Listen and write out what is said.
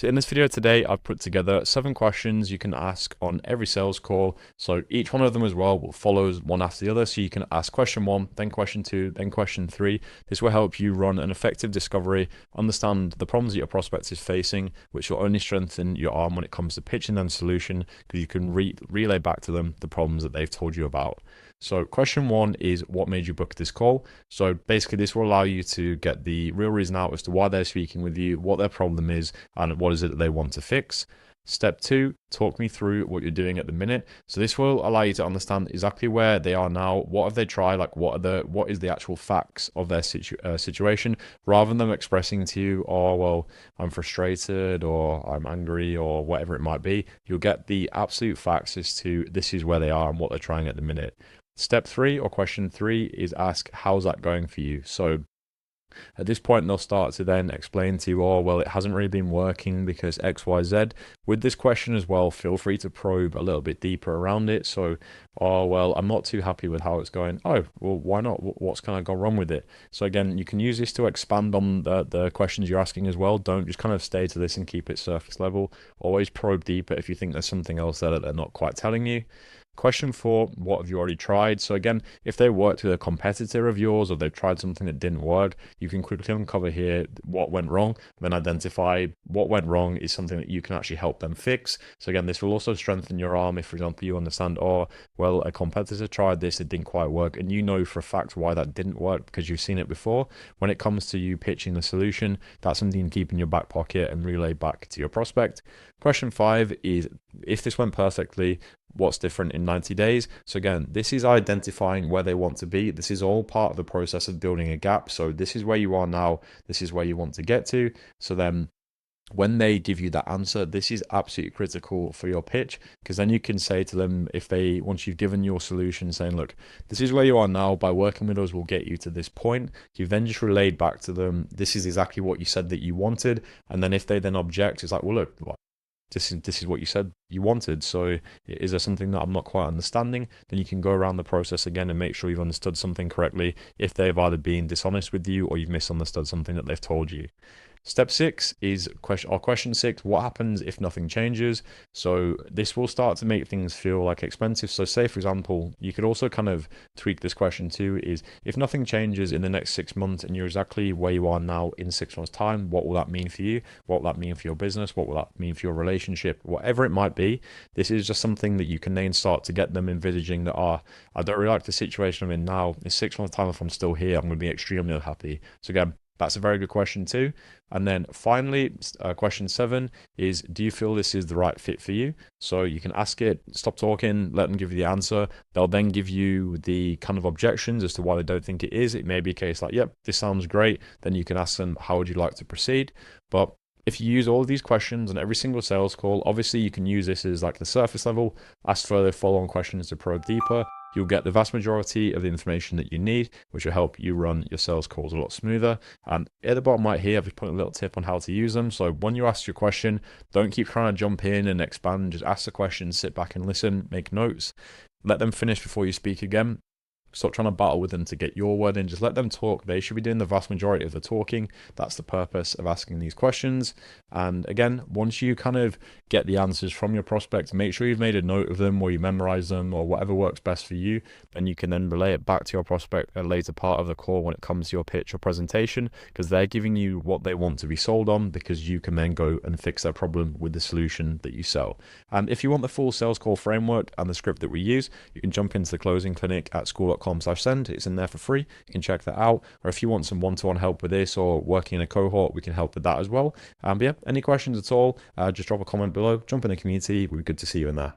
So in this video today, I've put together 7 questions you can ask on every sales call. So each one of them as well will follow one after the other. So you can ask question 1, then question 2, then question 3. This will help you run an effective discovery, understand the problems that your prospect is facing, which will only strengthen your arm when it comes to pitching them a solution, because you can relay back to them the problems that they've told you about. So question 1 is, what made you book this call? So basically this will allow you to get the real reason out as to why they're speaking with you, what their problem is, and what is it that they want to fix. Step 2, talk me through what you're doing at the minute. So this will allow you to understand exactly where they are now, what have they tried, like what is the actual facts of their situation, rather than them expressing to you, oh well, I'm frustrated or I'm angry or whatever it might be. You'll get the absolute facts as to this is where they are and what they're trying at the minute. Step 3, or question 3, is ask, how's that going for you? So at this point, they'll start to then explain to you, oh, well, it hasn't really been working because X, Y, Z. With this question as well, feel free to probe a little bit deeper around it. So, oh, well, I'm not too happy with how it's going. Oh, well, why not? What's kind of gone wrong with it? So again, you can use this to expand on the questions you're asking as well. Don't just kind of stay to this and keep it surface level. Always probe deeper if you think there's something else there that they're not quite telling you. Question 4, what have you already tried? So again, if they worked with a competitor of yours or they've tried something that didn't work, you can quickly uncover here what went wrong, then identify what went wrong is something that you can actually help them fix. So again, this will also strengthen your arm if, for example, you understand, oh, well, a competitor tried this, it didn't quite work, and you know for a fact why that didn't work because you've seen it before. When it comes to you pitching the solution, that's something you can keep in your back pocket and relay back to your prospect. Question 5 is, if this went perfectly, what's different in 90 days? So again, this is identifying where they want to be. This is all part of the process of building a gap. So this is where you are now. This is where you want to get to. So then when they give you that answer, this is absolutely critical for your pitch, because then you can say to them, once you've given your solution, saying, look, this is where you are now, by working with us, we'll get you to this point. You've then just relayed back to them, this is exactly what you said that you wanted. And then if they then object, it's like, well, look, this is what you said you wanted. So is there something that I'm not quite understanding? Then you can go around the process again and make sure you've understood something correctly if they've either been dishonest with you or you've misunderstood something that they've told you. Step 6 is question 6, what happens if nothing changes? So this will start to make things feel like expensive. So say, for example, you could also kind of tweak this question too, is if nothing changes in the next 6 months and you're exactly where you are now in 6 months time, what will that mean for you? What will that mean for your business? What will that mean for your relationship? Whatever it might be, this is just something that you can then start to get them envisaging that, I don't really like the situation I'm in now. In 6 months time, if I'm still here, I'm going to be extremely unhappy. So again, that's a very good question too. And then finally, question 7 is, do you feel this is the right fit for you? So you can ask it, stop talking, let them give you the answer. They'll then give you the kind of objections as to why they don't think it is. It may be a case like, yep, this sounds great. Then you can ask them, how would you like to proceed? But if you use all of these questions on every single sales call, obviously you can use this as like the surface level, ask further follow-on questions to probe deeper. You'll get the vast majority of the information that you need, which will help you run your sales calls a lot smoother. And at the bottom right here, I've just put a little tip on how to use them. So when you ask your question, don't keep trying to jump in and expand. Just ask the question, sit back and listen, make notes. Let them finish before you speak again. Stop trying to battle with them to get your word in. Just let them talk. They should be doing the vast majority of the talking. That's the purpose of asking these questions. And again, once you kind of get the answers from your prospect, make sure you've made a note of them or you memorize them or whatever works best for you. Then you can then relay it back to your prospect at a later part of the call when it comes to your pitch or presentation, because they're giving you what they want to be sold on, because you can then go and fix their problem with the solution that you sell. And if you want the full sales call framework and the script that we use, you can jump into the closing clinic at school.com/send. It's in there for free. You can check that out. Or if you want some one-to-one help with this or working in a cohort, we can help with that as well. But yeah, any questions at all, just drop a comment below, jump in the community. We'd be good to see you in there.